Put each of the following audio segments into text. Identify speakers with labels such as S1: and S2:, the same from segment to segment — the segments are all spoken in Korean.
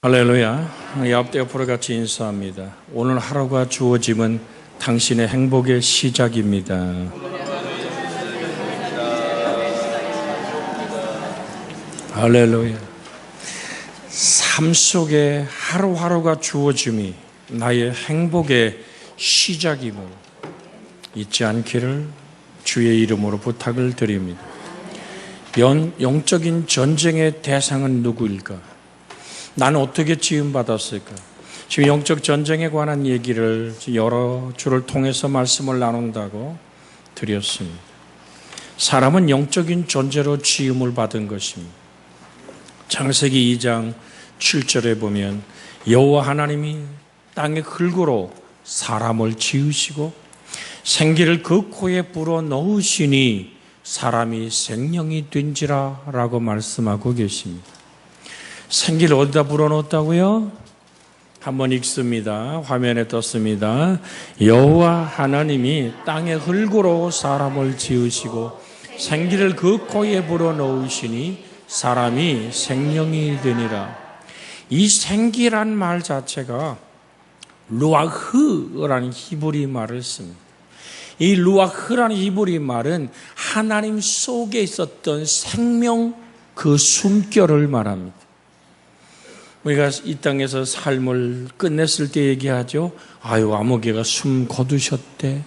S1: 할렐루야. 앞뒤 옆으로 같이 인사합니다. 오늘 하루가 주어짐은 당신의 행복의 시작입니다. 할렐루야. 삶 속에 하루하루가 주어짐이 나의 행복의 시작임을 잊지 않기를 주의 이름으로 부탁을 드립니다. 영적인 전쟁의 대상은 누구일까? 나는 어떻게 지음받았을까? 지금 영적 전쟁에 관한 얘기를 여러 주를 통해서 말씀을 나눈다고 드렸습니다. 사람은 영적인 존재로 지음을 받은 것입니다. 창세기 2장 7절에 보면 여호와 하나님이 땅의 흙으로 사람을 지으시고 생기를 그 코에 불어 넣으시니 사람이 생명이 된지라 라고 말씀하고 계십니다. 생기를 어디다 불어넣었다고요? 한번 읽습니다. 화면에 떴습니다. 여호와 하나님이 땅의 흙으로 사람을 지으시고 생기를 그 코에 불어넣으시니 사람이 생명이 되니라. 이 생기란 말 자체가 루아흐라는 히브리 말을 씁니다. 이 루아흐라는 히브리 말은 하나님 속에 있었던 생명 그 숨결을 말합니다. 우리가 이 땅에서 삶을 끝냈을 때 얘기하죠. 아무개가 숨 거두셨대.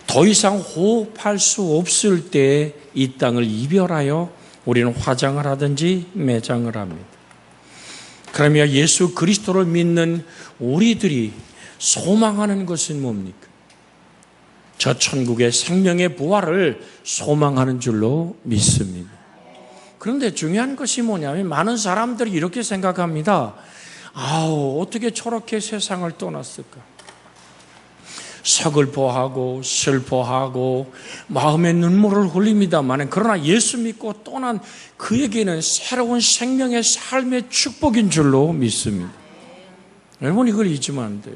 S1: 더 이상 호흡할 수 없을 때 이 땅을 이별하여 우리는 화장을 하든지 매장을 합니다. 그러면 예수 그리스도를 믿는 우리들이 소망하는 것은 뭡니까? 저 천국의 생명의 부활을 소망하는 줄로 믿습니다. 그런데 중요한 것이 뭐냐면 많은 사람들이 이렇게 생각합니다. 어떻게 저렇게 세상을 떠났을까? 서글퍼하고 슬퍼하고 마음에 눈물을 흘립니다만 그러나 예수 믿고 떠난 그에게는 새로운 생명의 삶의 축복인 줄로 믿습니다. 여러분 이걸 잊으면 안 돼요.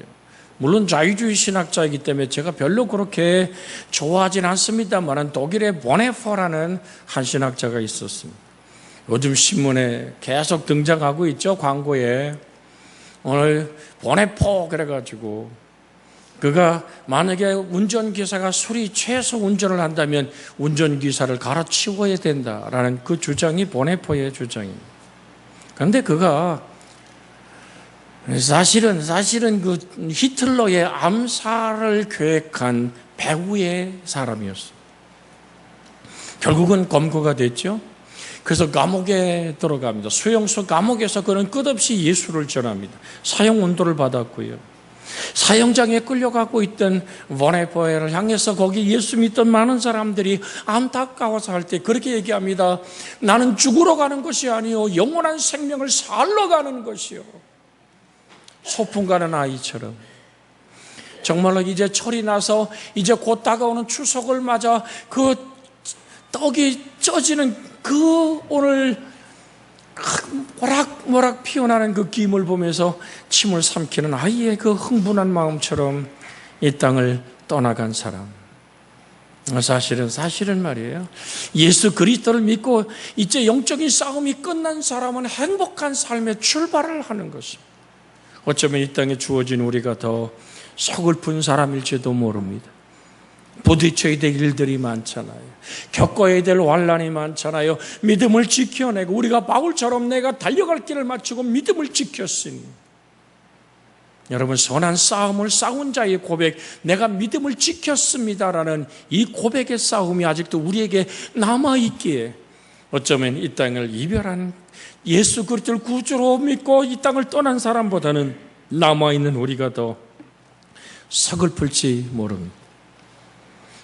S1: 물론 자유주의 신학자이기 때문에 제가 별로 그렇게 좋아하진 않습니다만 독일의 보네퍼라는 한 신학자가 있었습니다. 요즘 신문에 계속 등장하고 있죠. 광고에 오늘 보네퍼 그래가지고 그가 만약에 운전기사가 술이 취해서 운전을 한다면 운전기사를 갈아치워야 된다라는 그 주장이 보네퍼의 주장입니다. 그런데 그가 사실은 그 히틀러의 암살을 계획한 배후의 사람이었어요. 결국은 검거가 됐죠. 그래서 감옥에 들어갑니다. 수용소 감옥에서 그는 끝없이 예수를 전합니다. 사형 운동을 받았고요. 사형장에 끌려가고 있던 보네퍼를 향해서 거기 예수 믿던 많은 사람들이 안타까워서 할 때 그렇게 얘기합니다. 나는 죽으러 가는 것이 아니요 영원한 생명을 살러 가는 것이요. 소풍 가는 아이처럼 정말로 이제 철이 나서 이제 곧 다가오는 추석을 맞아 그 떡이 쪄지는 그 오늘 모락모락 피어나는 그 김을 보면서 침을 삼키는 아이의 그 흥분한 마음처럼 이 땅을 떠나간 사람. 사실은 말이에요. 예수 그리스도를 믿고 이제 영적인 싸움이 끝난 사람은 행복한 삶의 출발을 하는 것입니다. 어쩌면 이 땅에 주어진 우리가 더 서글픈 사람일지도 모릅니다. 부딪혀야 될 일들이 많잖아요. 겪어야 될 환난이 많잖아요. 믿음을 지켜내고 우리가 바울처럼 내가 달려갈 길을 마치고 믿음을 지켰으니 여러분 선한 싸움을 싸운 자의 고백 내가 믿음을 지켰습니다라는 이 고백의 싸움이 아직도 우리에게 남아있기에 어쩌면 이 땅을 이별한 예수 그리스도를 구주로 믿고 이 땅을 떠난 사람보다는 남아있는 우리가 더 서글플지 모릅니다.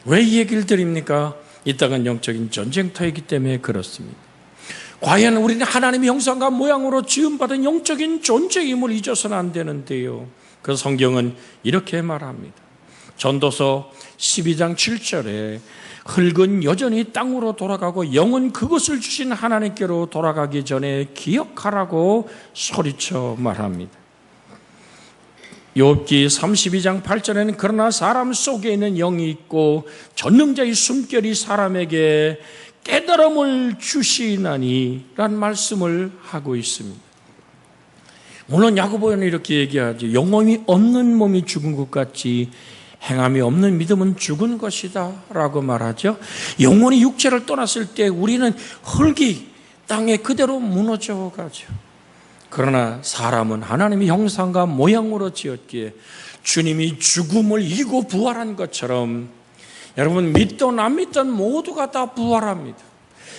S1: 왜 이 얘기를 드립니까? 이 땅은 영적인 전쟁터이기 때문에 그렇습니다. 과연 우리는 하나님의 형상과 모양으로 지음받은 영적인 존재임을 잊어서는 안 되는데요. 그 성경은 이렇게 말합니다. 전도서 12장 7절에 흙은 여전히 땅으로 돌아가고 영은 그것을 주신 하나님께로 돌아가기 전에 기억하라고 소리쳐 말합니다. 욥기 32장 8절에는 그러나 사람 속에 있는 영이 있고 전능자의 숨결이 사람에게 깨달음을 주시나니 라는 말씀을 하고 있습니다. 물론 야고보는 이렇게 얘기하죠. 영혼이 없는 몸이 죽은 것 같이 행함이 없는 믿음은 죽은 것이다 라고 말하죠. 영혼이 육체를 떠났을 때 우리는 흙이 땅에 그대로 무너져 가죠. 그러나 사람은 하나님의 형상과 모양으로 지었기에 주님이 죽음을 이기고 부활한 것처럼 여러분 믿든 안 믿든 모두가 다 부활합니다.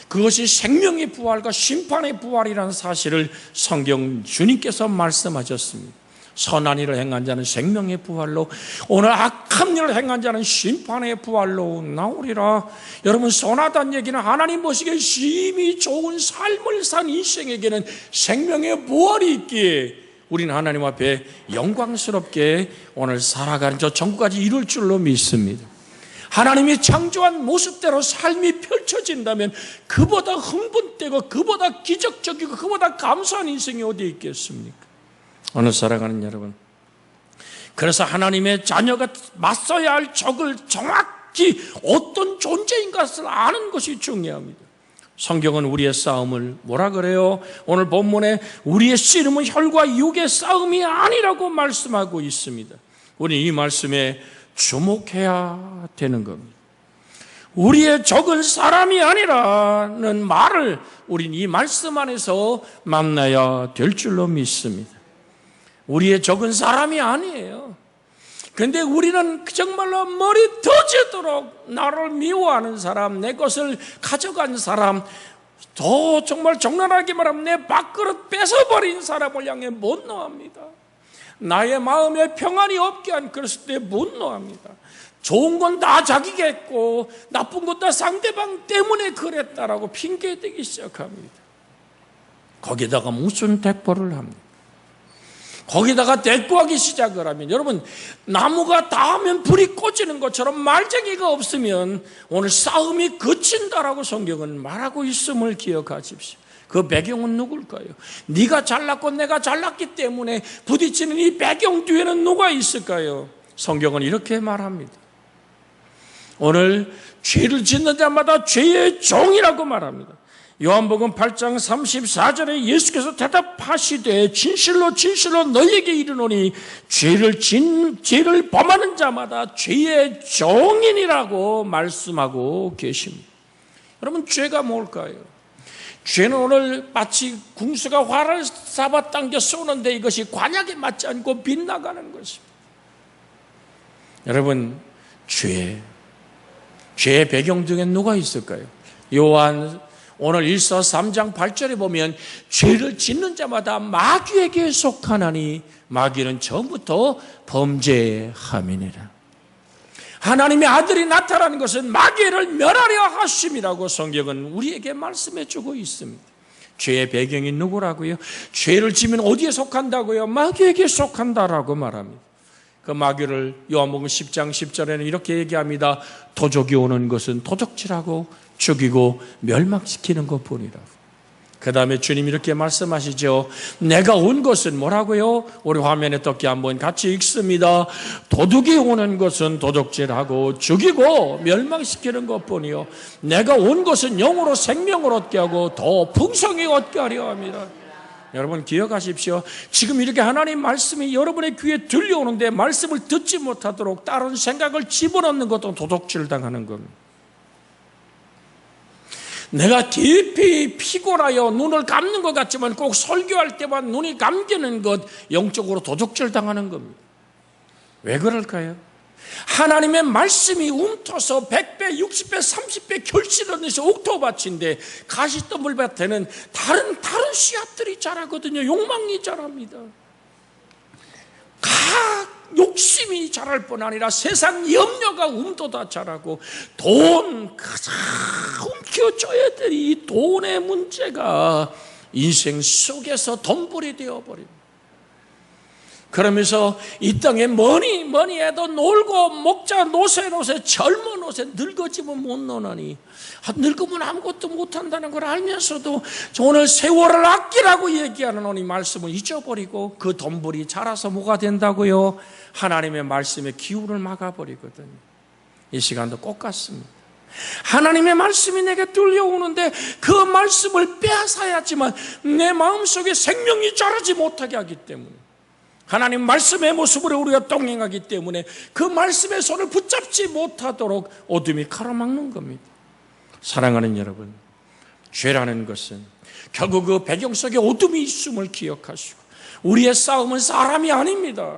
S1: 그것이 생명의 부활과 심판의 부활이라는 사실을 성경 주님께서 말씀하셨습니다. 선한 일을 행한 자는 생명의 부활로, 오늘 악한 일을 행한 자는 심판의 부활로 나오리라. 여러분, 선하다는 얘기는 하나님 보시기에 심히 좋은 삶을 산 인생에게는 생명의 부활이 있기에 우리는 하나님 앞에 영광스럽게 오늘 살아가는 저 천국까지 이룰 줄로 믿습니다. 하나님이 창조한 모습대로 삶이 펼쳐진다면 그보다 흥분되고 그보다 기적적이고 그보다 감사한 인생이 어디 있겠습니까? 오늘 살아가는 여러분, 그래서 하나님의 자녀가 맞서야 할 적을 정확히 어떤 존재인 것을 아는 것이 중요합니다. 성경은 우리의 싸움을 뭐라 그래요? 오늘 본문에 우리의 씨름은 혈과 육의 싸움이 아니라고 말씀하고 있습니다. 우리는 이 말씀에 주목해야 되는 겁니다. 우리의 적은 사람이 아니라는 말을 우리는 이 말씀 안에서 만나야 될 줄로 믿습니다. 우리의 적은 사람이 아니에요. 그런데 우리는 정말로 머리 터지도록 나를 미워하는 사람, 내 것을 가져간 사람, 더 정말 적나라하게 말하면 내 밥그릇 뺏어버린 사람을 향해 못노합니다. 나의 마음에 평안이 없게 한 그랬을 때 못노합니다. 좋은 건 다 자기겠고 나쁜 건 다 상대방 때문에 그랬다라고 핑계대기 시작합니다. 거기다가 무슨 대포를 합니까? 거기다가 대꾸하기 시작을 하면, 여러분, 나무가 닿으면 불이 꺼지는 것처럼 말쟁이가 없으면 오늘 싸움이 그친다라고 성경은 말하고 있음을 기억하십시오. 그 배경은 누굴까요? 네가 잘났고 내가 잘났기 때문에 부딪히는 이 배경 뒤에는 누가 있을까요? 성경은 이렇게 말합니다. 오늘 죄를 짓는 자마다 죄의 종이라고 말합니다. 요한복음 8장 34절에 예수께서 대답하시되 진실로 진실로 너희에게 이르노니 죄를 범하는 자마다 죄의 종이니라고 말씀하고 계십니다. 여러분, 죄가 뭘까요? 죄는 오늘 마치 궁수가 활을 잡아당겨 쏘는데 이것이 관약에 맞지 않고 빗나가는 것입니다. 여러분, 죄의 배경 중에 누가 있을까요? 요한 오늘 1서 3장 8절에 보면 죄를 짓는 자마다 마귀에게 속하나니 마귀는 처음부터 범죄함이니라. 하나님의 아들이 나타나는 것은 마귀를 멸하려 하심이라고 성경은 우리에게 말씀해 주고 있습니다. 죄의 배경이 누구라고요? 죄를 지면 어디에 속한다고요? 마귀에게 속한다라고 말합니다. 그 마귀를 요한복음 10장 10절에는 이렇게 얘기합니다. 도적이 오는 것은 도적질하고 죽이고 멸망시키는 것뿐이라고. 그 다음에 주님 이렇게 말씀하시죠. 내가 온 것은 뭐라고요? 우리 화면에 떴게 한번 같이 읽습니다. 도둑이 오는 것은 도둑질하고 죽이고 멸망시키는 것뿐이요 내가 온 것은 영으로 생명을 얻게 하고 더 풍성히 얻게 하려 합니다. 여러분 기억하십시오. 지금 이렇게 하나님 말씀이 여러분의 귀에 들려오는데 말씀을 듣지 못하도록 다른 생각을 집어넣는 것도 도둑질 당하는 겁니다. 내가 깊이 피곤하여 눈을 감는 것 같지만 꼭 설교할 때만 눈이 감기는 것, 영적으로 도둑질 당하는 겁니다. 왜 그럴까요? 하나님의 말씀이 움터서 100배, 60배, 30배 결실하면서 옥토밭인데 가시더물밭에는 다른 씨앗들이 자라거든요. 욕망이 자랍니다. 욕심이 자랄 뿐 아니라 세상 염려가 움도다 자라고 돈 가장 움켜줘야 될 이 돈의 문제가 인생 속에서 돈벌이 되어버립니다. 그러면서 이 땅에 뭐니 해도 놀고 먹자 노세 젊어 노세 늙어지면 못 노나니 늙으면 아무것도 못한다는 걸 알면서도 오늘 세월을 아끼라고 얘기하는 오늘 말씀을 잊어버리고 그 돈벌이 자라서 뭐가 된다고요? 하나님의 말씀에 기운을 막아버리거든요. 이 시간도 꼭 같습니다. 하나님의 말씀이 내게 들려오는데 그 말씀을 빼앗아야지만 내 마음속에 생명이 자라지 못하게 하기 때문에, 하나님 말씀의 모습으로 우리가 동행하기 때문에 그 말씀의 손을 붙잡지 못하도록 어둠이 가로막는 겁니다. 사랑하는 여러분, 죄라는 것은 결국 그 배경 속에 어둠이 있음을 기억하시고, 우리의 싸움은 사람이 아닙니다.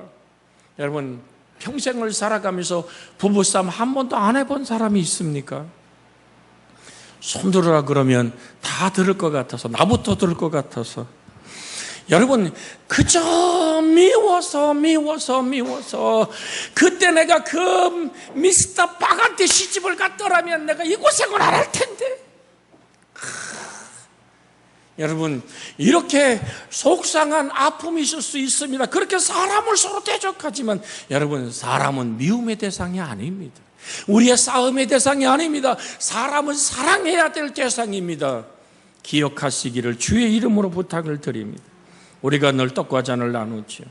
S1: 여러분, 평생을 살아가면서 부부싸움 한 번도 안 해본 사람이 있습니까? 손 들으라 그러면 다 들을 것 같아서, 나부터 들을 것 같아서. 여러분, 그저 미워서 그때 내가 그 미스터 박한테 시집을 갔더라면 내가 이 고생을 안 할 텐데. 여러분, 이렇게 속상한 아픔이 있을 수 있습니다. 그렇게 사람을 서로 대적하지만, 여러분, 사람은 미움의 대상이 아닙니다. 우리의 싸움의 대상이 아닙니다. 사람은 사랑해야 될 대상입니다. 기억하시기를 주의 이름으로 부탁을 드립니다. 우리가 늘 떡과 잔을 나누죠.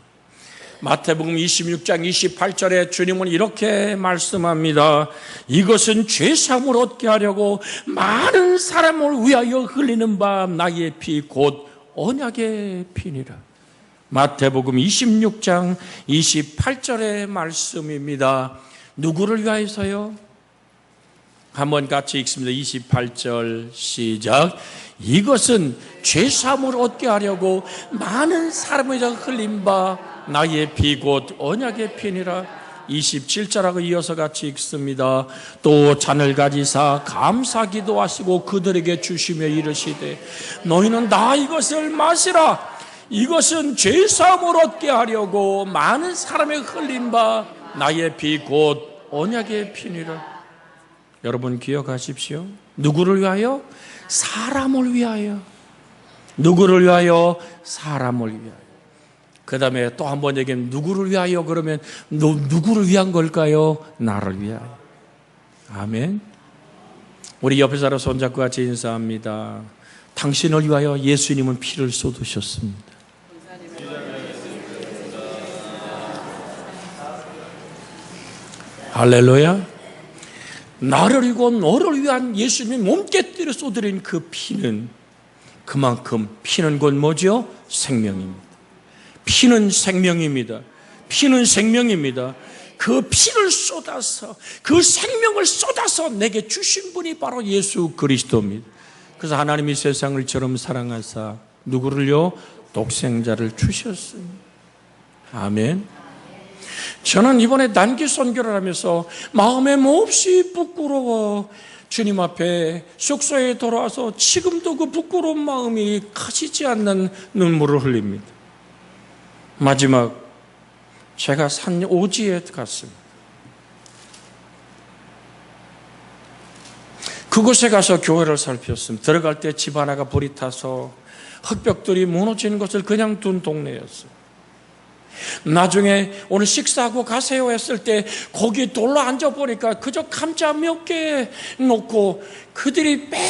S1: 마태복음 26장 28절에 주님은 이렇게 말씀합니다. 이것은 죄사함을 얻게 하려고 많은 사람을 위하여 흘리는 바 나의 피 곧 언약의 피니라. 마태복음 26장 28절의 말씀입니다. 누구를 위하여서요? 한번 같이 읽습니다. 28절 시작. 이것은 죄사함을 얻게 하려고 많은 사람을 위하여 흘린 바 나의 피 곧 언약의 피니라. 27절하고 이어서 같이 읽습니다. 또 잔을 가지사 감사 기도하시고 그들에게 주시며 이르시되 너희는 다 이것을 마시라. 이것은 죄사함을 얻게 하려고 많은 사람의 흘린 바 나의 피 곧 언약의 피니라. 여러분 기억하십시오. 누구를 위하여? 사람을 위하여. 누구를 위하여? 사람을 위하여. 그 다음에 또 한 번 얘기하면 누구를 위하여 그러면 누구를 위한 걸까요? 나를 위하여. 아멘. 우리 옆에 사람 손잡고 같이 인사합니다. 당신을 위하여 예수님은 피를 쏟으셨습니다. 할렐루야. 나를 위고 너를 위한 예수님이 몸께뜨려 쏟으린 그 피는, 그만큼 피는 곧 뭐죠? 생명입니다. 피는 생명입니다. 피는 생명입니다. 그 피를 쏟아서, 그 생명을 쏟아서 내게 주신 분이 바로 예수 그리스도입니다. 그래서 하나님이 세상을 저럼 사랑하사 누구를요? 독생자를 주셨습니다. 아멘. 저는 이번에 단기 선교를 하면서 마음에 몹시 부끄러워 주님 앞에 숙소에 돌아와서 지금도 그 부끄러운 마음이 가시지 않는 눈물을 흘립니다. 마지막 제가 산 오지에 갔습니다. 그곳에 가서 교회를 살폈습니다. 들어갈 때 집 하나가 불이 타서 흙벽들이 무너지는 것을 그냥 둔 동네였어요. 나중에 오늘 식사하고 가세요 했을 때 거기 돌로 앉아보니까 그저 감자 몇 개 놓고 그들이 빽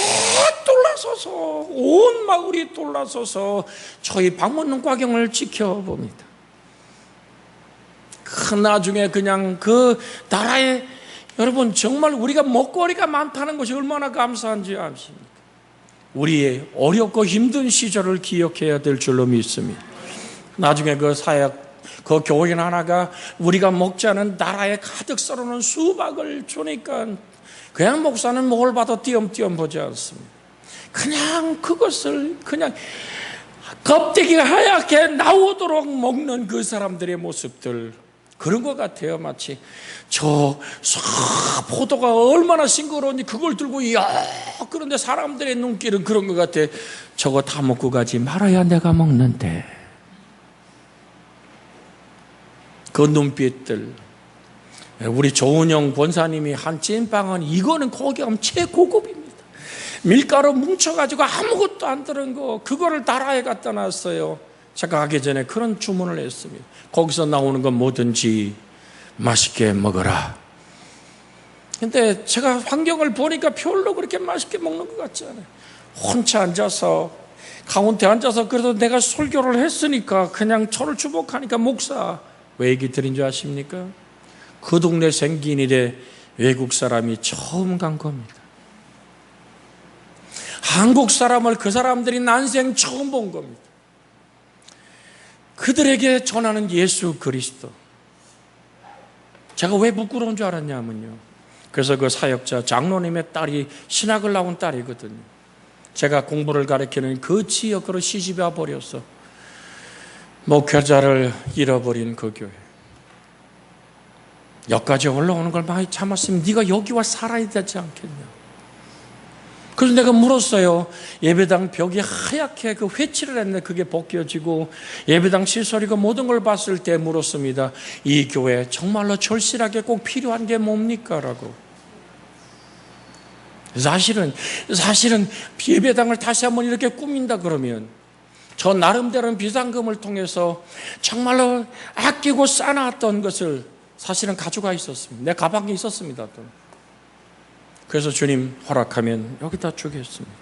S1: 돌라서서, 온 마을이 돌라서서 저희 방문문 과경을 지켜봅니다. 그 나중에 그냥 그 나라에, 여러분 정말 우리가 먹거리가 많다는 것이 얼마나 감사한지 아십니까? 우리의 어렵고 힘든 시절을 기억해야 될 줄로 믿습니다. 나중에 그 사역, 그 교인 하나가 우리가 먹지 않은 나라에 가득 썰어놓은 수박을 주니까 그냥 목사는 뭘 봐도 띄엄띄엄 보지 않습니다. 그냥 그것을 그냥 껍데기가 하얗게 나오도록 먹는 그 사람들의 모습들, 그런 것 같아요. 마치 저 포도가 얼마나 싱거운지 그걸 들고 이야, 그런데 사람들의 눈길은 그런 것 같아. 저거 다 먹고 가지 말아야 내가 먹는데. 그 눈빛들. 우리 조은영 권사님이 한 찐빵은 이거는 거기 가면 최고급입니다. 밀가루 뭉쳐가지고 아무것도 안 들은 거, 그거를 나라에 갖다 놨어요. 제가 가기 전에 그런 주문을 했습니다. 거기서 나오는 건 뭐든지 맛있게 먹어라. 근데 제가 환경을 보니까 별로 그렇게 맛있게 먹는 것 같지 않아요. 혼자 앉아서, 가운데 앉아서, 그래도 내가 설교를 했으니까 그냥 저를 주목하니까 목사, 왜 얘기 드린 줄 아십니까? 그 동네 생긴 일에 외국 사람이 처음 간 겁니다. 한국 사람을 그 사람들이 난생 처음 본 겁니다. 그들에게 전하는 예수 그리스도. 제가 왜 부끄러운 줄 알았냐면요, 그래서 그 사역자 장로님의 딸이 신학을 나온 딸이거든요. 제가 공부를 가르치는 그 지역으로 시집와 버려서 목회자를 잃어버린 그 교회. 여기까지 올라오는 걸 많이 참았으면 네가 여기와 살아야 되지 않겠냐. 그래서 내가 물었어요. 예배당 벽이 하얗게 그 회칠을 했는데 그게 벗겨지고 예배당 시설이고 모든 걸 봤을 때 물었습니다. 이 교회 정말로 절실하게 꼭 필요한 게 뭡니까? 라고. 사실은 예배당을 다시 한번 이렇게 꾸민다 그러면 저 나름대로는 비상금을 통해서 정말로 아끼고 쌓아놨던 것을 사실은 가져가 있었습니다. 내 가방에 있었습니다. 또. 그래서 주님 허락하면 여기다 주겠습니다.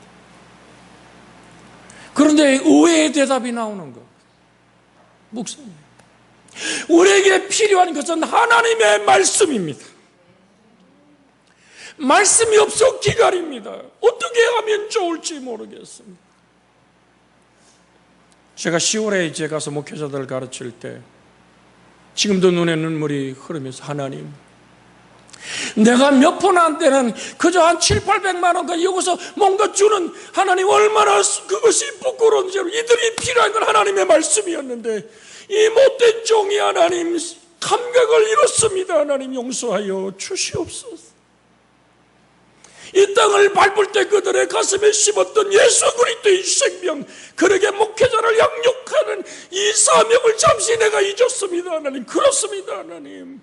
S1: 그런데 의외의 대답이 나오는 것. 목사님, 우리에게 필요한 것은 하나님의 말씀입니다. 말씀이 없어 기다립니다. 어떻게 하면 좋을지 모르겠습니다. 제가 10월에 이제 가서 목회자들을 가르칠 때 지금도 눈에 눈물이 흐르면서 하나님, 내가 몇 푼 안 되는 그저 한 700~800만 원과 여기서 뭔가 주는 하나님, 얼마나 그것이 부끄러운지. 이들이 필요한 건 하나님의 말씀이었는데 이 못된 종이 하나님 감각을 잃었습니다. 하나님 용서하여 주시옵소서. 이 땅을 밟을 때 그들의 가슴에 심었던 예수 그리스도의 생명, 그에게 목회자를 양육하는 이 사명을 잠시 내가 잊었습니다. 하나님, 그렇습니다. 하나님,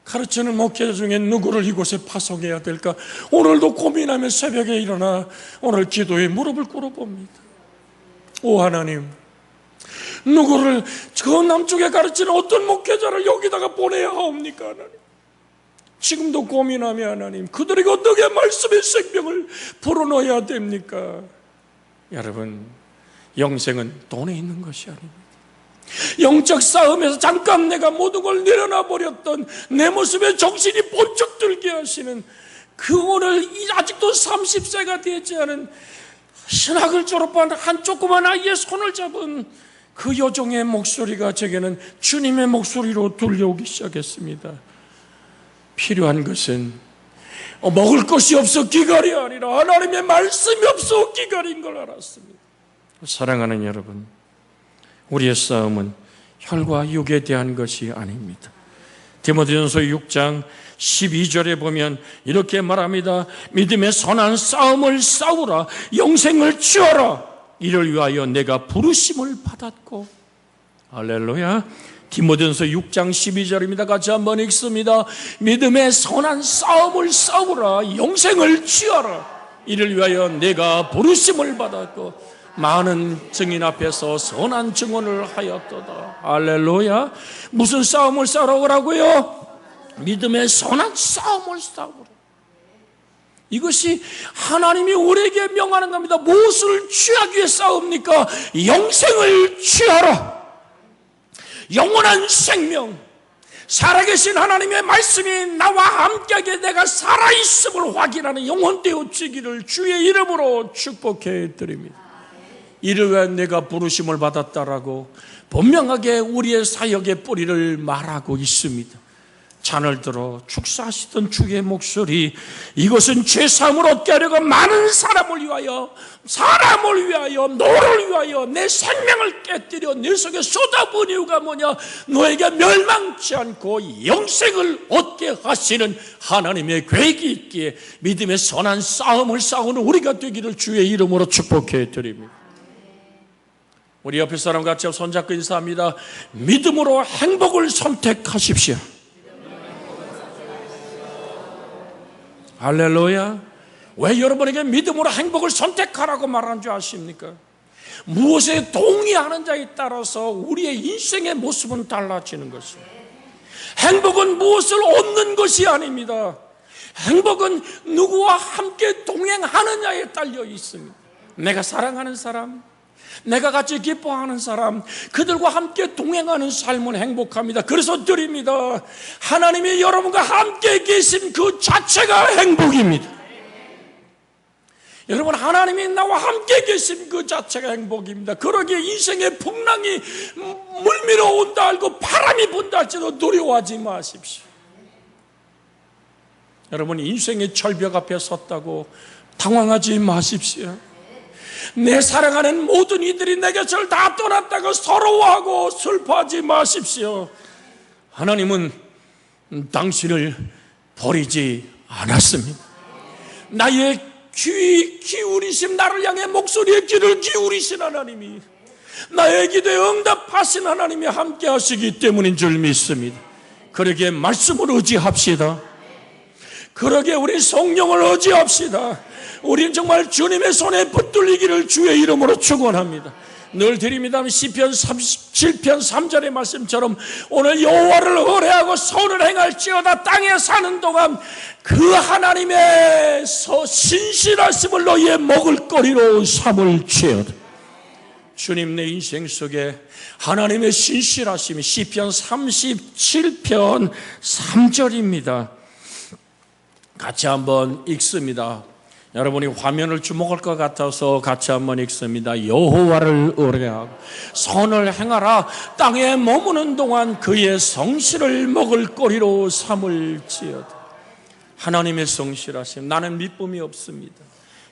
S1: 가르치는 목회자 중에 누구를 이곳에 파송해야 될까 오늘도 고민하며 새벽에 일어나 오늘 기도에 무릎을 꿇어봅니다. 오 하나님, 누구를 저 남쪽에 가르치는 어떤 목회자를 여기다가 보내야 하옵니까? 하나님, 지금도 고민하며 하나님, 그들에게 어떻게 말씀의 생명을 불어넣어야 됩니까? 여러분, 영생은 돈에 있는 것이 아닙니다. 영적 싸움에서 잠깐 내가 모든 걸 내려놔 버렸던 내 모습에 정신이 번쩍 들게 하시는 그 오늘 아직도 30세가 되지 않은 신학을 졸업한 한 조그만 아이의 손을 잡은 그 여종의 목소리가 제게는 주님의 목소리로 들려오기 시작했습니다. 필요한 것은 먹을 것이 없어 기갈이 아니라 하나님의 말씀이 없어 기갈인 걸 알았습니다. 사랑하는 여러분, 우리의 싸움은 혈과 육에 대한 것이 아닙니다. 디모데전서 6장 12절에 보면 이렇게 말합니다. 믿음의 선한 싸움을 싸우라, 영생을 취하라, 이를 위하여 내가 부르심을 받았고. 할렐루야. 디모데전서 6장 12절입니다. 같이 한번 읽습니다. 믿음의 선한 싸움을 싸우라, 영생을 취하라, 이를 위하여 내가 부르심을 받았고 많은 증인 앞에서 선한 증언을 하였도다. 할렐루야. 무슨 싸움을 싸우라고요? 믿음의 선한 싸움을 싸우라. 이것이 하나님이 우리에게 명하는 겁니다. 무엇을 취하기 위해 싸웁니까? 영생을 취하라. 영원한 생명, 살아계신 하나님의 말씀이 나와 함께하게 내가 살아있음을 확인하는 영혼되어지기를 주의 이름으로 축복해 드립니다. 이를 위해 내가 부르심을 받았다라고 분명하게 우리의 사역의 뿌리를 말하고 있습니다. 잔을 들어 축사하시던 주의 목소리, 이것은 죄사함을 얻게 하려고 많은 사람을 위하여, 너를 위하여 내 생명을 깨뜨려 내 속에 쏟아부은 이유가 뭐냐? 너에게 멸망치 않고 영생을 얻게 하시는 하나님의 계획이 있기에 믿음의 선한 싸움을 싸우는 우리가 되기를 주의 이름으로 축복해 드립니다. 우리 옆에 사람 같이 손잡고 인사합니다. 믿음으로 행복을 선택하십시오. 할렐루야. 왜 여러분에게 믿음으로 행복을 선택하라고 말하는 줄 아십니까? 무엇에 동의하는 자에 따라서 우리의 인생의 모습은 달라지는 것입니다. 행복은 무엇을 얻는 것이 아닙니다. 행복은 누구와 함께 동행하느냐에 딸려 있습니다. 내가 사랑하는 사람, 내가 같이 기뻐하는 사람, 그들과 함께 동행하는 삶은 행복합니다. 그래서 드립니다. 하나님이 여러분과 함께 계신 그 자체가 행복입니다. 여러분, 하나님이 나와 함께 계신 그 자체가 행복입니다. 그러기에 인생의 풍랑이 물밀어 온다 알고 바람이 분다 할지도 두려워하지 마십시오. 여러분, 인생의 절벽 앞에 섰다고 당황하지 마십시오. 내 사랑하는 모든 이들이 내 곁을 다 떠났다고 서러워하고 슬퍼하지 마십시오. 하나님은 당신을 버리지 않았습니다. 나의 귀 기울이심, 나를 향해 목소리의 귀를 기울이신 하나님이, 나의 기도에 응답하신 하나님이 함께 하시기 때문인 줄 믿습니다. 그러기에 말씀을 의지합시다. 그러기에 우리 성령을 의지합시다. 우리는 정말 주님의 손에 붙들리기를 주의 이름으로 축원합니다. 늘 드립니다. 시편 37편 3절의 말씀처럼 오늘 여호와를 의뢰하고 선을 행할지어다 땅에 사는 동안 그 하나님의 신실하심을 너희의 먹을거리로 삼을지어다. 주님, 내 인생 속에 하나님의 신실하심이 시편 37편 3절입니다. 같이 한번 읽습니다. 여러분이 화면을 주목할 것 같아서 같이 한번 읽습니다. 여호와를 의뢰하고 선을 행하라. 땅에 머무는 동안 그의 성실을 먹을거리로 삼을지어다. 하나님의 성실하심, 나는 믿음이 없습니다.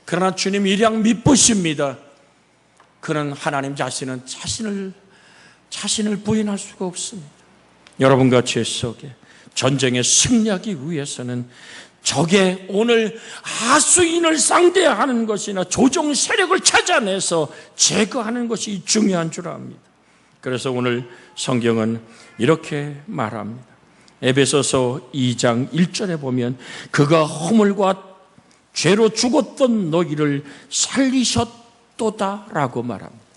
S1: 그러나 주님 일양 믿으십니다. 그는 하나님 자신은 자신을 부인할 수가 없습니다. 여러분과 제 속에 전쟁에 승리하기 위해서는 적의 오늘 하수인을 상대하는 것이나 조정 세력을 찾아내서 제거하는 것이 중요한 줄 압니다. 그래서 오늘 성경은 이렇게 말합니다. 에베소서 2장 1절에 보면 그가 허물과 죄로 죽었던 너희를 살리셨도다라고 말합니다.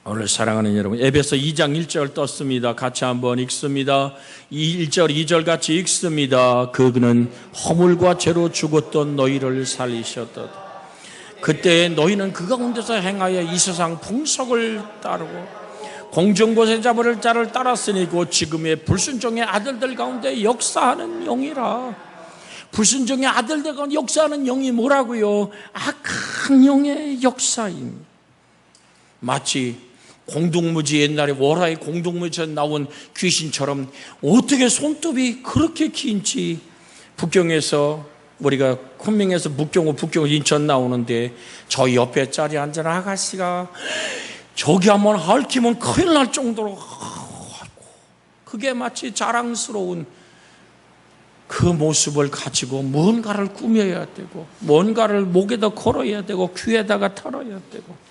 S1: 오늘 사랑하는 여러분, 에베소 2장 1절 떴습니다. 같이 한번 읽습니다. 1절 2절 같이 읽습니다. 그는 허물과 죄로 죽었던 너희를 살리셨도다. 그때 너희는 그 가운데서 행하여 이 세상 풍속을 따르고 공중곳에 잡을 자를 따랐으니 곧 지금의 불순종의 아들들 가운데 역사하는 영이라. 불순종의 아들들 가운데 역사하는 영이 뭐라고요? 악한 영의 역사입니다. 마치 공동무지, 옛날에 월화의 공동무지에 나온 귀신처럼 어떻게 손톱이 그렇게 긴지. 북경에서 우리가 昆명에서 북경 인천 나오는데 저 옆에 자리에 앉은 아가씨가 저기 한번 핥히면 큰일 날 정도로, 그게 마치 자랑스러운 그 모습을 가지고 뭔가를 꾸며야 되고 뭔가를 목에다 걸어야 되고 귀에다가 털어야 되고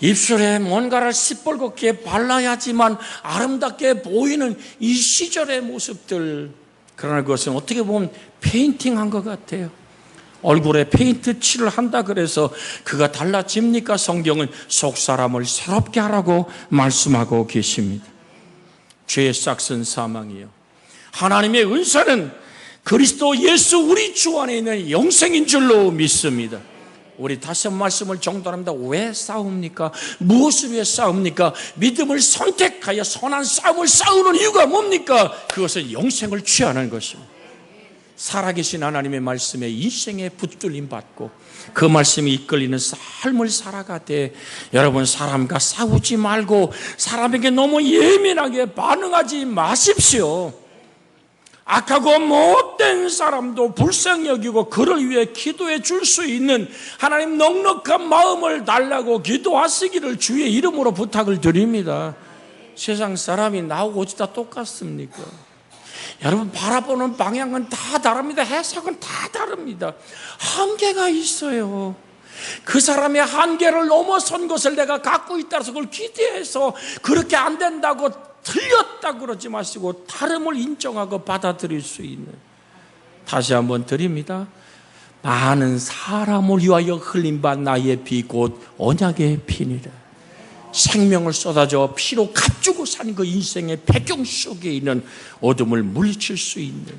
S1: 입술에 뭔가를 시뻘겋게 발라야지만 아름답게 보이는 이 시절의 모습들. 그러나 그것은 어떻게 보면 페인팅한 것 같아요. 얼굴에 페인트 칠을 한다 그래서 그가 달라집니까? 성경은 속 사람을 새롭게 하라고 말씀하고 계십니다. 죄의 싹은 사망이요, 하나님의 은사는 그리스도 예수 우리 주 안에 있는 영생인 줄로 믿습니다. 우리 다시 한 말씀을 정돈합니다. 왜 싸웁니까? 무엇을 위해 싸웁니까? 믿음을 선택하여 선한 싸움을 싸우는 이유가 뭡니까? 그것은 영생을 취하는 것입니다. 살아계신 하나님의 말씀에 인생에 붙들림 받고 그 말씀이 이끌리는 삶을 살아가되, 여러분, 사람과 싸우지 말고 사람에게 너무 예민하게 반응하지 마십시오. 악하고 못된 사람도 불쌍히 여기고 그를 위해 기도해 줄 수 있는 하나님 넉넉한 마음을 달라고 기도하시기를 주의 이름으로 부탁을 드립니다. 세상 사람이 나하고 어찌다 똑같습니까? 여러분, 바라보는 방향은 다 다릅니다. 해석은 다 다릅니다. 한계가 있어요. 그 사람의 한계를 넘어선 것을 내가 갖고 있다서 그걸 기대해서 그렇게 안 된다고 틀렸다 그러지 마시고 다름을 인정하고 받아들일 수 있는, 다시 한번 드립니다. 많은 사람을 위하여 흘린 바 나의 피 곧 언약의 피니라. 생명을 쏟아져 피로 값주고 사는 그 인생의 배경 속에 있는 어둠을 물리칠 수 있는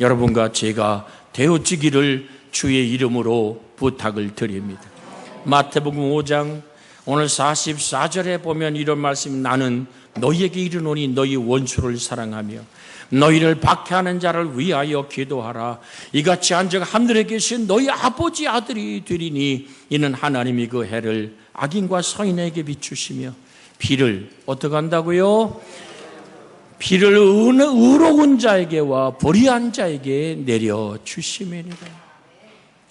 S1: 여러분과 제가 되어지기를 주의 이름으로 부탁을 드립니다. 마태복음 5장 오늘 44절에 보면 이런 말씀이, 나는 너희에게 이르노니 너희 원수를 사랑하며 너희를 박해하는 자를 위하여 기도하라. 이같이 한즉 하늘에 계신 너희 아버지 아들이 되리니 이는 하나님이 그 해를 악인과 선인에게 비추시며 비를 어떻게 한다고요? 비를 의로운 자에게와 불의한 자에게 내려주심이니라.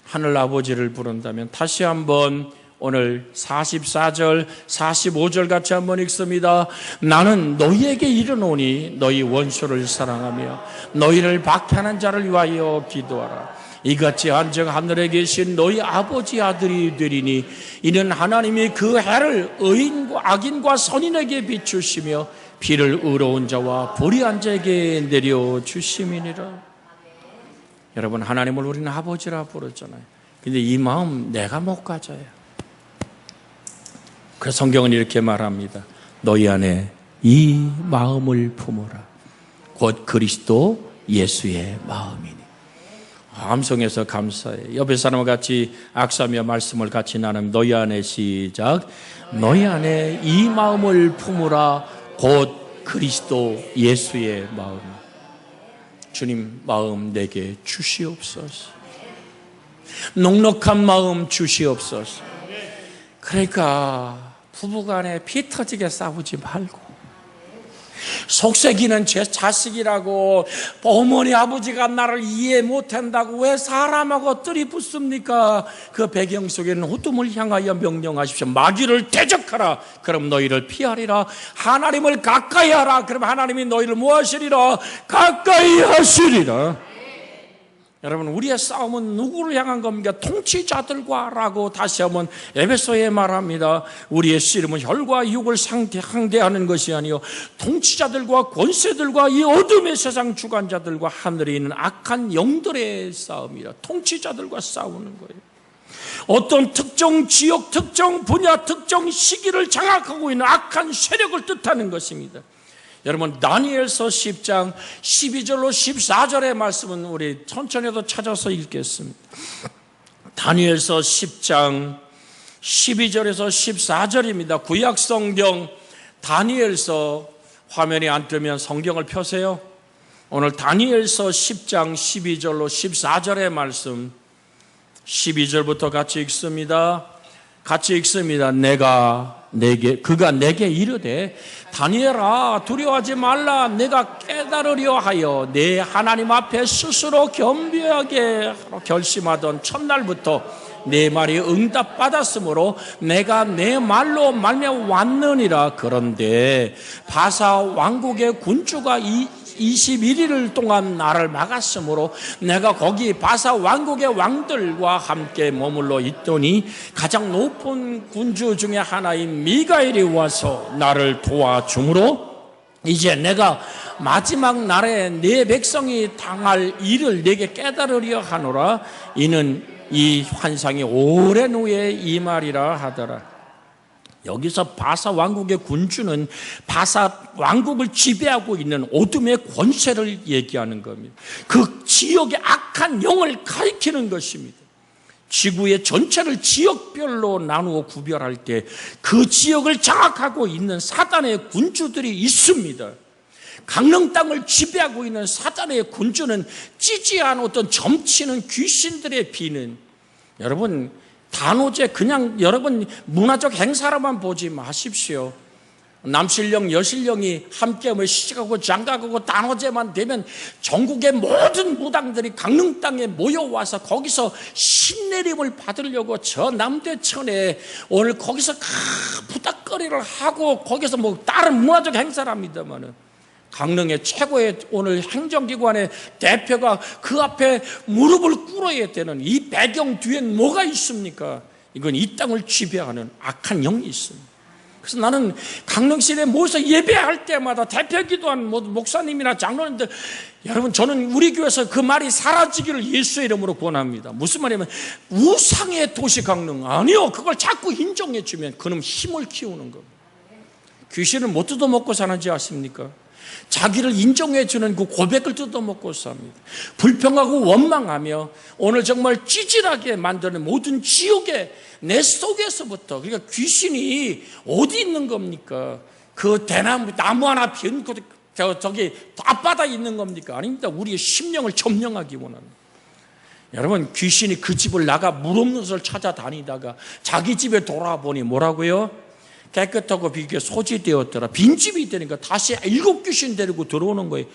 S1: 하늘 아버지를 부른다면 다시 한번 오늘 44절, 45절 같이 한번 읽습니다. 나는 너희에게 이르노니 너희 원수를 사랑하며 너희를 박해하는 자를 위하여 기도하라. 이같이 한즉 하늘에 계신 너희 아버지 아들이 되리니 이는 하나님이 그 해를 악인과 선인에게 비추시며 비를 의로운 자와 불의한 자에게 내려주심이니라. 여러분, 하나님을 우리는 아버지라 부르잖아요. 근데 이 마음 내가 못 가져요. 그래서 성경은 이렇게 말합니다. 너희 안에 이 마음을 품어라. 곧 그리스도 예수의 마음이니. 암송해서 감사해. 옆에 사람과 같이 악수하며 말씀을 같이 나누면 너희 안에 시작. 너희 안에 이 마음을 품으라. 곧 그리스도 예수의 마음. 주님 마음 내게 주시옵소서. 넉넉한 마음 주시옵소서. 그러니까 부부간에 피 터지게 싸우지 말고, 속썩이는 제 자식이라고 어머니 아버지가 나를 이해 못한다고 왜 사람하고 뜰이 붙습니까? 그 배경 속에는 어둠을 향하여 명령하십시오. 마귀를 대적하라. 그럼 너희를 피하리라. 하나님을 가까이 하라. 그럼 하나님이 너희를 무엇하시리라? 가까이 하시리라. 여러분, 우리의 싸움은 누구를 향한 겁니까? 통치자들과 라고 다시 한번 에베소에 말합니다. 우리의 씨름은 혈과 육을 상대하는 것이 아니요 통치자들과 권세들과 이 어둠의 세상 주관자들과 하늘에 있는 악한 영들의 싸움이라. 통치자들과 싸우는 거예요. 어떤 특정 지역, 특정 분야, 특정 시기를 장악하고 있는 악한 세력을 뜻하는 것입니다. 여러분, 다니엘서 10장 12절로 14절의 말씀은 우리 천천히도 찾아서 읽겠습니다. 다니엘서 10장 12절에서 14절입니다. 구약성경 다니엘서 화면이 안 뜨면 성경을 펴세요. 오늘 다니엘서 10장 12절로 14절의 말씀 12절부터 같이 읽습니다. 같이 읽습니다. 그가 내게 이르되 다니엘아 두려워하지 말라. 내가 깨달으려 하여 내 하나님 앞에 스스로 겸비하게 결심하던 첫날부터 내 말이 응답받았으므로 내가 내 말로 말미암아 왔느니라. 그런데 바사 왕국의 군주가 21일 동안 나를 막았으므로 내가 거기 바사 왕국의 왕들과 함께 머물러 있더니 가장 높은 군주 중에 하나인 미가엘이 와서 나를 도와주므로 이제 내가 마지막 날에 내 백성이 당할 일을 내게 깨달으려 하노라. 이는 이 환상이 오랜 후에 이 말이라 하더라. 여기서 바사 왕국의 군주는 바사 왕국을 지배하고 있는 어둠의 권세를 얘기하는 겁니다. 그 지역의 악한 영을 가리키는 것입니다. 지구의 전체를 지역별로 나누어 구별할 때 그 지역을 장악하고 있는 사단의 군주들이 있습니다. 강릉 땅을 지배하고 있는 사단의 군주는 찌지한 어떤 점치는 귀신들의 비는, 여러분 단오제 그냥 여러분 문화적 행사로만 보지 마십시오. 남신령 여신령이 함께 시작하고 장가가고 단오제만 되면 전국의 모든 무당들이 강릉 땅에 모여와서 거기서 신내림을 받으려고 저 남대천에 오늘 거기서 부닥거리를 하고 거기서 뭐 다른 문화적 행사를 합니다만은 강릉의 최고의 오늘 행정기관의 대표가 그 앞에 무릎을 꿇어야 되는 이 배경 뒤엔 뭐가 있습니까? 이건 이 땅을 지배하는 악한 영이 있습니다. 그래서 나는 강릉시내 모여서 예배할 때마다 대표 기도한 목사님이나 장로님들, 여러분 저는 우리 교회에서 그 말이 사라지기를 예수의 이름으로 권합니다. 무슨 말이냐면 우상의 도시 강릉 아니요, 그걸 자꾸 인정해 주면 그놈 힘을 키우는 겁니다. 귀신을 못 뜯어먹고 사는지 아십니까? 자기를 인정해 주는 그 고백을 뜯어먹고 삽니다. 불평하고 원망하며 오늘 정말 찌질하게 만드는 모든 지옥의 내 속에서부터, 그러니까 귀신이 어디 있는 겁니까? 그 대나무, 나무 하나 비운 저기 앞바다에 있는 겁니까? 아닙니다. 우리의 심령을 점령하기 원하는. 여러분, 귀신이 그 집을 나가 물 없는 것을 찾아다니다가 자기 집에 돌아보니 뭐라고요? 깨끗하고 비게 소지되었더라. 빈집이 되니까 다시 7 귀신 데리고 들어오는 거예요.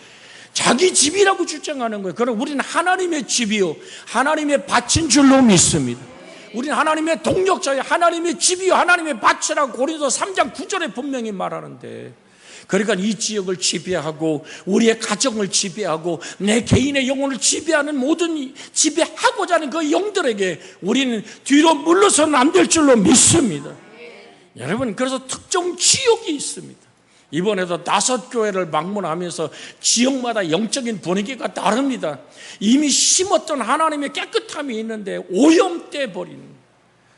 S1: 자기 집이라고 주장하는 거예요. 그럼 우리는 하나님의 집이요, 하나님의 밭인 줄로 믿습니다. 우리는 하나님의 동력자요, 하나님의 집이요, 하나님의 밭이라고 고린도서 3장 9절에 분명히 말하는데, 그러니까 이 지역을 지배하고 우리의 가정을 지배하고 내 개인의 영혼을 지배하는 모든 지배하고자 하는 그 영들에게 우리는 뒤로 물러서는 안 될 줄로 믿습니다. 여러분, 그래서 특정 지역이 있습니다. 이번에도 5교회를 방문하면서 지역마다 영적인 분위기가 다릅니다. 이미 심었던 하나님의 깨끗함이 있는데 오염돼 버리는.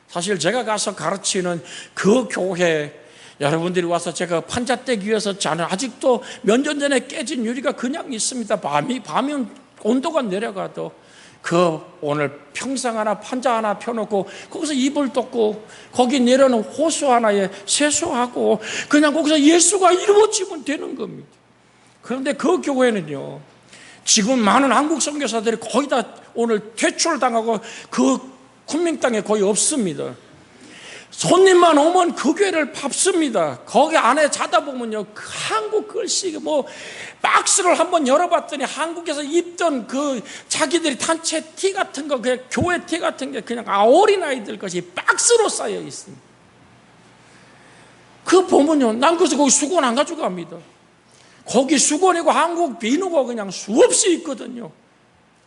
S1: 사실 제가 가서 가르치는 그 교회, 여러분들이 와서 제가 판자떼기 위해서 자는, 아직도 몇 년 전에 깨진 유리가 그냥 있습니다. 밤이면 온도가 내려가도 그 오늘 평상 하나, 판자 하나 펴놓고 거기서 이불 덮고 거기 내려놓은 호수 하나에 세수하고 그냥 거기서 예수가 이루어지면 되는 겁니다. 그런데 그 교회는요, 지금 많은 한국 선교사들이 거의 다 오늘 퇴출당하고 그 군민 땅에 거의 없습니다. 손님만 오면 그 교회를 밟습니다. 거기 안에 자다 보면요, 그 한국 글씨 뭐 박스를 한번 열어봤더니 한국에서 입던 그 자기들이 단체 티 같은 거, 그 교회 티 같은 게 그냥 어린아이들 것이 박스로 쌓여 있습니다. 그거 보면요, 난 그래서 거기 수건 안 가져갑니다. 거기 수건이고 한국 비누가 그냥 수없이 있거든요.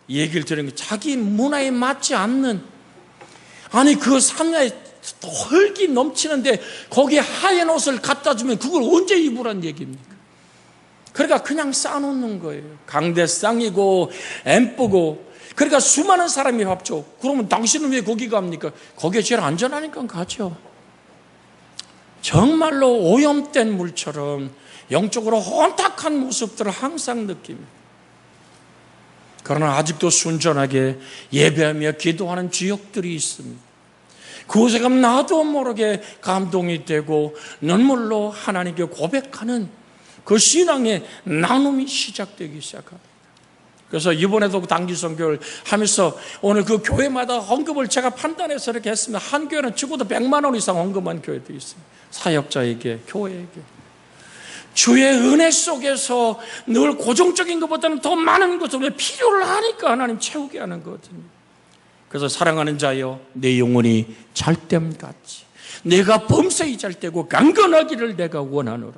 S1: 이 얘기를 들으니까 자기 문화에 맞지 않는, 아니 그 상야에 흙이 넘치는데 거기에 하얀 옷을 갖다 주면 그걸 언제 입으란 얘기입니까? 그러니까 그냥 쌓아놓는 거예요. 강대상이고 엠쁘고. 그러니까 수많은 사람이 밥줘. 그러면 당신은 왜 거기 갑니까? 거기에 제일 안전하니까 가죠. 정말로 오염된 물처럼 영적으로 혼탁한 모습들을 항상 느낍니다. 그러나 아직도 순전하게 예배하며 기도하는 지역들이 있습니다. 그곳에 가면 나도 모르게 감동이 되고 눈물로 하나님께 고백하는 그 신앙의 나눔이 시작되기 시작합니다. 그래서 이번에도 단기 선교를 하면서 오늘 그 교회마다 헌금을 제가 판단해서 이렇게 했습니다. 한 교회는 적어도 100만 원 이상 헌금한 교회도 있습니다. 사역자에게, 교회에게. 주의 은혜 속에서 늘 고정적인 것보다는 더 많은 것을 필요를 하니까 하나님 채우게 하는 거거든요. 그래서 사랑하는 자여, 내 영혼이 잘됨같이 내가 범사히 잘되고 강건하기를 내가 원하노라.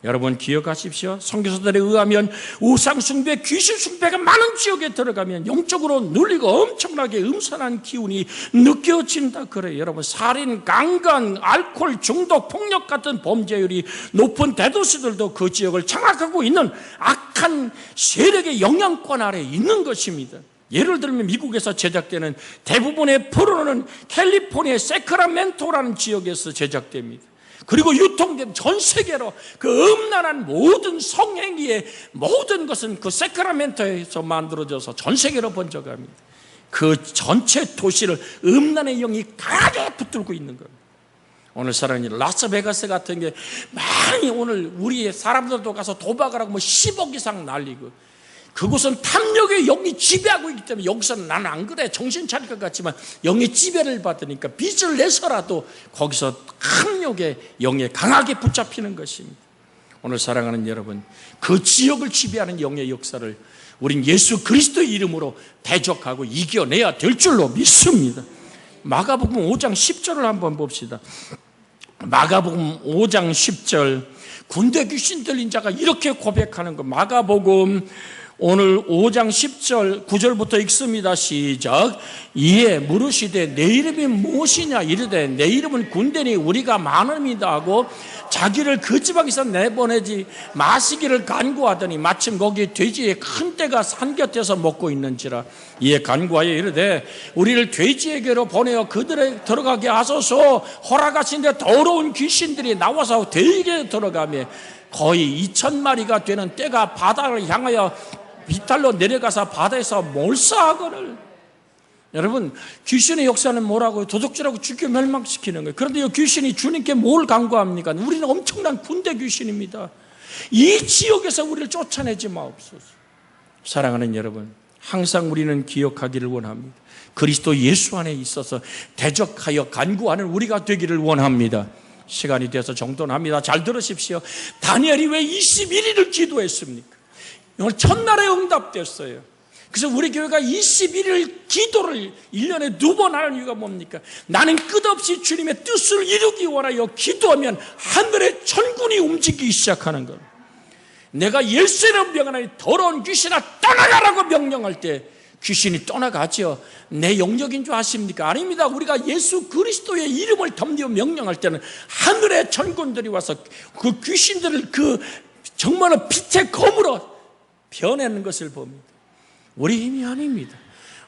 S1: 여러분 기억하십시오. 선교사들에 의하면 우상숭배, 귀신숭배가 많은 지역에 들어가면 영적으로 눌리고 엄청나게 음산한 기운이 느껴진다 그래요. 여러분, 살인, 강간, 알코올 중독, 폭력 같은 범죄율이 높은 대도시들도 그 지역을 장악하고 있는 악한 세력의 영향권 아래에 있는 것입니다. 예를 들면 미국에서 제작되는 대부분의 포르노는 캘리포니아의 세크라멘토라는 지역에서 제작됩니다. 그리고 유통된 전 세계로 그 음란한 모든 성행위의 모든 것은 그 세크라멘토에서 만들어져서 전 세계로 번져갑니다. 그 전체 도시를 음란의 영이 강하게 붙들고 있는 겁니다. 오늘 사랑하는 라스베가스 같은 게 많이 오늘 우리 사람들도 가서 도박을 하고 뭐 10억 이상 날리고, 그곳은 탐욕의 영이 지배하고 있기 때문에 여기서는 나는 안 그래, 정신 차릴 것 같지만 영의 지배를 받으니까 빚을 내서라도 거기서 탐욕의 영에 강하게 붙잡히는 것입니다. 오늘 사랑하는 여러분, 그 지역을 지배하는 영의 역사를 우린 예수 그리스도의 이름으로 대적하고 이겨내야 될 줄로 믿습니다. 마가복음 5장 10절을 한번 봅시다. 마가복음 5장 10절, 군대 귀신 들린 자가 이렇게 고백하는 것. 마가복음 오늘 5장 10절 9절부터 읽습니다. 시작. 이에 물으시되 내 이름이 무엇이냐 이르되 내 이름은 군대니 우리가 많음이다 하고 자기를 그 지방에서 내보내지 마시기를 간구하더니 마침 거기 돼지의 큰 떼가 산 곁에서 먹고 있는지라. 이에 간구하여 이르되 우리를 돼지에게로 보내어 그들에 들어가게 하소서. 허락하신데 더러운 귀신들이 나와서 돼지에게 들어가며 거의 2,000마리가 되는 떼가 바다를 향하여 비탈로 내려가서 바다에서 몰사하거늘. 여러분, 귀신의 역사는 뭐라고요? 도둑질하고 죽여 멸망시키는 거예요. 그런데 이 귀신이 주님께 뭘 간구합니까? 우리는 엄청난 군대 귀신입니다. 이 지역에서 우리를 쫓아내지 마옵소서. 사랑하는 여러분, 항상 우리는 기억하기를 원합니다. 그리스도 예수 안에 있어서 대적하여 간구하는 우리가 되기를 원합니다. 시간이 돼서 정돈합니다. 잘 들으십시오. 다니엘이 왜 21일을 기도했습니까? 오늘 첫날에 응답됐어요. 그래서 우리 교회가 21일 기도를 1년에 2번 하는 이유가 뭡니까? 나는 끝없이 주님의 뜻을 이루기 원하여 기도하면 하늘의 천군이 움직이기 시작하는 것. 내가 열쇠를 명하니 더러운 귀신아 떠나가라고 명령할 때 귀신이 떠나가죠. 내 영역인 줄 아십니까? 아닙니다. 우리가 예수 그리스도의 이름을 덤비어 명령할 때는 하늘의 천군들이 와서 그 귀신들을 그 정말로 빛의 검으로 변하는 것을 봅니다. 우리 힘이 아닙니다.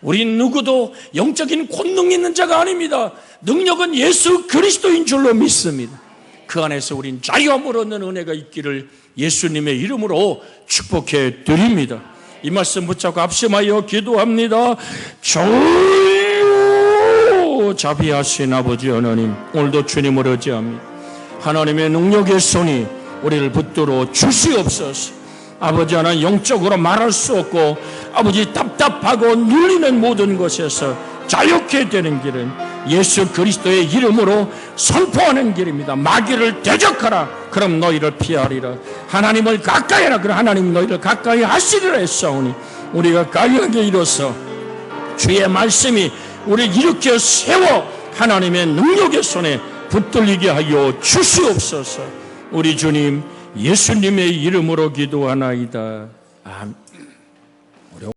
S1: 우린 누구도 영적인 권능이 있는 자가 아닙니다. 능력은 예수 그리스도인 줄로 믿습니다. 그 안에서 우린 자유함을 얻는 은혜가 있기를 예수님의 이름으로 축복해 드립니다. 이 말씀 붙잡고 합심하여 기도합니다. 주여 자비하신 아버지 하나님, 오늘도 주님을 의지합니다. 하나님의 능력의 손이 우리를 붙들어 주시옵소서. 아버지 하나님, 영적으로 말할 수 없고 아버지 답답하고 눌리는 모든 것에서 자유케 되는 길은 예수 그리스도의 이름으로 선포하는 길입니다. 마귀를 대적하라, 그럼 너희를 피하리라. 하나님을 가까이 하라, 그럼 하나님 너희를 가까이 하시리라 했사오니 우리가 강하게 일어서 주의 말씀이 우리를 일으켜 세워 하나님의 능력의 손에 붙들리게 하여 주시옵소서. 우리 주님 예수님의 이름으로 기도하나이다. 아멘.